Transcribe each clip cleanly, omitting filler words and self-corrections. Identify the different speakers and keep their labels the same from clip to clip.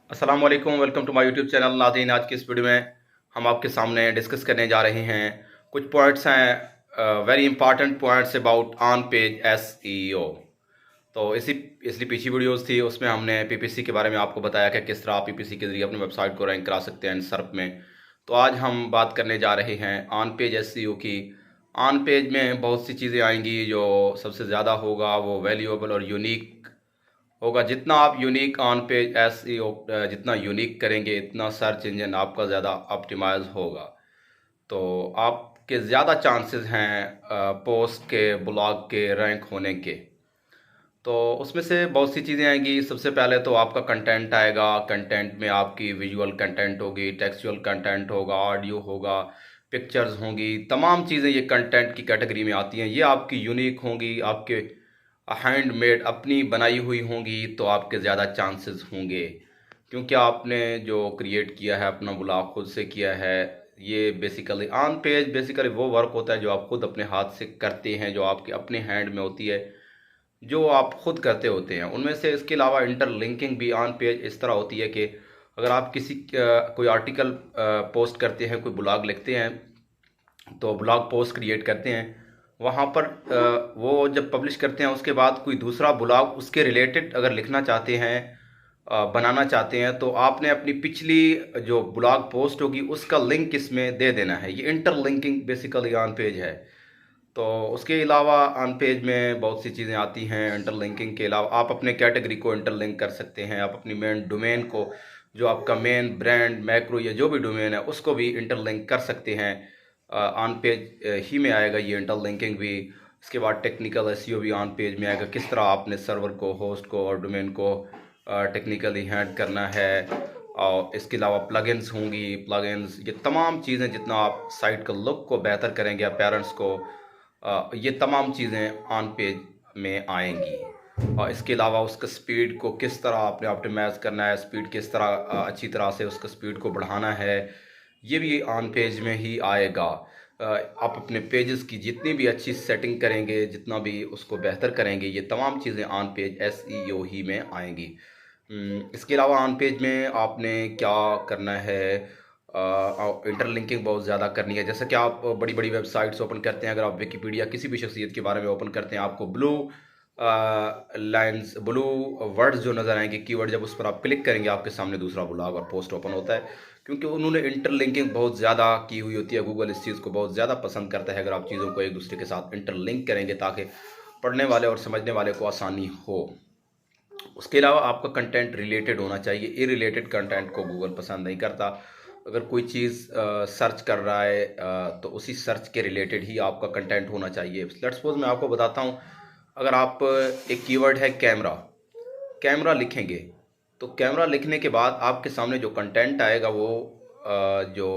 Speaker 1: अस्सलाम वालेकुम, welcome to my YouTube channel. नाज़रीन, आज की इस वीडियो में हम आपके सामने डिस्कस करने जा रहे हैं कुछ पॉइंट्स हैं, very important points about on page SEO. तो इसलिए पीछे वीडियोस थी, उसमें हमने पीपीसी के बारे में आपको बताया कि किस तरह आप पीपीसी के जरिए अपनी वेबसाइट को रैंक करा सकते हैं सर्प में। तो आज हम बात करने जा रहे हैं ऑन पेज एसईओ की। ऑन पेज में बहुत सी चीज़ें आएंगी, जो सबसे ज़्यादा होगा वो वैल्यूएबल और यूनिक होगा। जितना आप यूनिक ऑन पेज एसईओ जितना यूनिक करेंगे, इतना सर्च इंजन आपका ज़्यादा ऑप्टिमाइज होगा। तो आपके ज़्यादा चांसेस हैं पोस्ट के, ब्लॉग के रैंक होने के। तो उसमें से बहुत सी चीज़ें आएंगी। सबसे पहले तो आपका कंटेंट आएगा। कंटेंट में आपकी विजुअल कंटेंट होगी, टेक्सचुअल कंटेंट होगा, ऑडियो होगा, पिक्चर्स होंगी। तमाम चीज़ें ये कंटेंट की कैटेगरी में आती हैं। ये आपकी यूनिक होंगी, आपके हैंडमेड अपनी बनाई हुई होंगी, तो आपके ज़्यादा चांसेस होंगे, क्योंकि आपने जो क्रिएट किया है अपना ब्लॉग खुद से किया है। ये बेसिकली ऑन पेज बेसिकली वो वर्क होता है जो आप खुद अपने हाथ से करते हैं, जो आपके अपने हैंड में होती है, जो आप खुद करते होते हैं उनमें से। इसके अलावा इंटरलिंकिंग भी ऑन पेज इस तरह होती है कि अगर आप किसी कोई आर्टिकल पोस्ट करते हैं, कोई ब्लॉग लिखते हैं, तो ब्लॉग पोस्ट क्रिएट करते हैं, वहाँ पर वो जब पब्लिश करते हैं उसके बाद कोई दूसरा ब्लॉग उसके रिलेटेड अगर लिखना चाहते हैं, बनाना चाहते हैं, तो आपने अपनी पिछली जो ब्लॉग पोस्ट होगी उसका लिंक इसमें दे देना है। ये इंटरलिंकिंग बेसिकली ऑन पेज है। तो उसके अलावा ऑन पेज में बहुत सी चीज़ें आती हैं। इंटरलिंकिंग के अलावा आप अपने कैटेगरी को इंटरलिंक कर सकते हैं। आप अपनी मेन डोमेन को, जो आपका मेन ब्रांड मैक्रो या जो भी डोमेन है, उसको भी इंटरलिंक कर सकते हैं। ऑन पेज ही में आएगा ये इंटरलिंकिंग भी। इसके बाद टेक्निकल एसईओ भी ऑन पेज में आएगा। किस तरह आपने सर्वर को, होस्ट को और डोमेन को टेक्निकली हैंड करना है। और इसके अलावा प्लगइन्स होंगी, प्लगइन्स, ये तमाम चीज़ें जितना आप साइट का लुक को बेहतर करेंगे, अपीयरेंस को, ये तमाम चीज़ें ऑन पेज में आएंगी। और इसके अलावा उसका स्पीड को किस तरह आपने ऑप्टिमाइज़ करना है, स्पीड किस तरह अच्छी तरह से उसका स्पीड को बढ़ाना है, ये भी ऑन पेज में ही आएगा। आप अपने पेजेस की जितनी भी अच्छी सेटिंग करेंगे, जितना भी उसको बेहतर करेंगे, ये तमाम चीज़ें ऑन पेज एसईओ ही में आएंगी। इसके अलावा ऑन पेज में आपने क्या करना है, इंटरलिंकिंग बहुत ज़्यादा करनी है। जैसे कि आप बड़ी बड़ी वेबसाइट्स ओपन करते हैं, अगर आप विकिपीडिया किसी भी शख्सियत के बारे में ओपन करते हैं, आपको ब्लू लाइन्स, ब्लू वर्ड्स जो नज़र आएंगे, कीवर्ड, जब उस पर आप क्लिक करेंगे आपके सामने दूसरा ब्लॉग और पोस्ट ओपन होता है, क्योंकि उन्होंने इंटरलिंकिंग बहुत ज़्यादा की हुई होती है। गूगल इस चीज़ को बहुत ज़्यादा पसंद करता है अगर आप चीज़ों को एक दूसरे के साथ इंटरलिंक करेंगे, ताकि पढ़ने वाले और समझने वाले को आसानी हो। उसके अलावा आपका कंटेंट रिलेटेड होना चाहिए। इरिलेटेड कंटेंट को गूगल पसंद नहीं करता। अगर कोई चीज़ सर्च कर रहा है, तो उसी सर्च के रिलेटेड ही आपका कंटेंट होना चाहिए। लेट्स सपोज मैं आपको बताता हूँ, अगर आप एक कीवर्ड है कैमरा, कैमरा लिखेंगे, तो कैमरा लिखने के बाद आपके सामने जो कंटेंट आएगा वो जो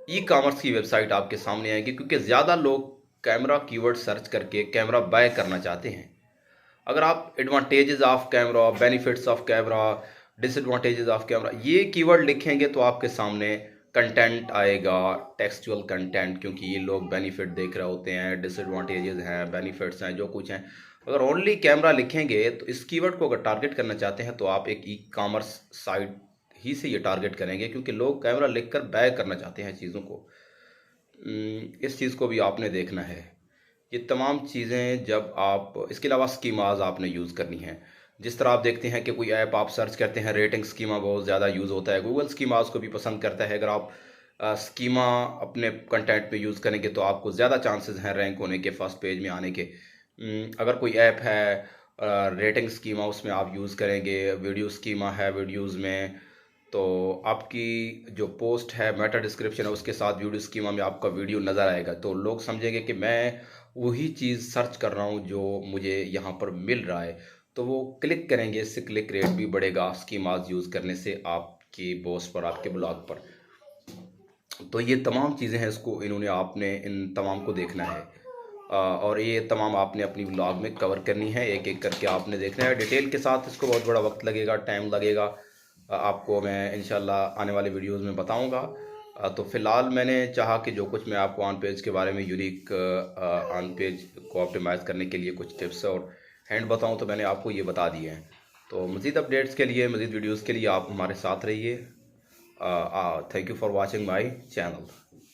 Speaker 1: ई कॉमर्स की वेबसाइट आपके सामने आएगी, क्योंकि ज़्यादा लोग कैमरा कीवर्ड सर्च करके कैमरा बाय करना चाहते हैं। अगर आप advantages of camera, benefits of camera, disadvantages of camera, ये कीवर्ड लिखेंगे, तो आपके सामने कंटेंट आएगा, टेक्सचुअल कंटेंट, क्योंकि ये लोग बेनिफिट देख रहे होते हैं, डिसएडवांटेजेस हैं, बेनिफिट्स हैं, जो कुछ हैं। अगर ओनली कैमरा लिखेंगे, तो इस कीवर्ड को अगर टारगेट करना चाहते हैं, तो आप एक ई कॉमर्स साइट ही से ये टारगेट करेंगे, क्योंकि लोग कैमरा लिखकर बाय करना चाहते हैं चीज़ों को। इस चीज़ को भी आपने देखना है। ये तमाम चीज़ें जब आप, इसके अलावा स्कीमाज आपने यूज़ करनी है। जिस तरह आप देखते हैं कि कोई ऐप आप सर्च करते हैं, रेटिंग स्कीमा बहुत ज़्यादा यूज़ होता है, गूगल स्कीमाज को भी पसंद करता है। अगर आप स्कीमा अपने कंटेंट पे यूज़ करेंगे, तो आपको ज़्यादा चांसेस हैं रैंक होने के, फर्स्ट पेज में आने के। अगर कोई ऐप है रेटिंग स्कीमा, उसमें आप यूज़ करेंगे, वीडियो स्कीमा है वीडियोज़ में, तो आपकी जो पोस्ट है, मेटा डिस्क्रिप्शन है, उसके साथ वीडियो स्कीमा में आपका वीडियो नज़र आएगा, तो लोग समझेंगे कि मैं वही चीज़ सर्च कर रहा हूँ जो मुझे यहाँ पर मिल रहा है, तो वो क्लिक करेंगे। इससे क्लिक रेट भी बढ़ेगा स्कीमाज यूज़ करने से आपकी पोस्ट पर, आपके ब्लॉग पर। तो ये तमाम चीज़ें हैं, इसको इन्होंने, आपने इन तमाम को देखना है। और ये तमाम आपने अपनी ब्लॉग में कवर करनी है, एक एक करके आपने देखना है डिटेल के साथ। इसको बहुत बड़ा वक्त लगेगा, टाइम लगेगा। आपको मैं इंशाल्लाह आने वाले वीडियोस में बताऊंगा। तो फ़िलहाल मैंने चाहा कि जो कुछ मैं आपको ऑन पेज के बारे में, यूनिक ऑन पेज को ऑप्टिमाइज़ करने के लिए कुछ टिप्स और हैंड बताऊं, तो मैंने आपको ये बता दिए हैं। तो मज़ीद अपडेट्स के लिए, मज़ीद वीडियोज़ के लिए आप हमारे साथ रहिए। Thank you for watching my channel.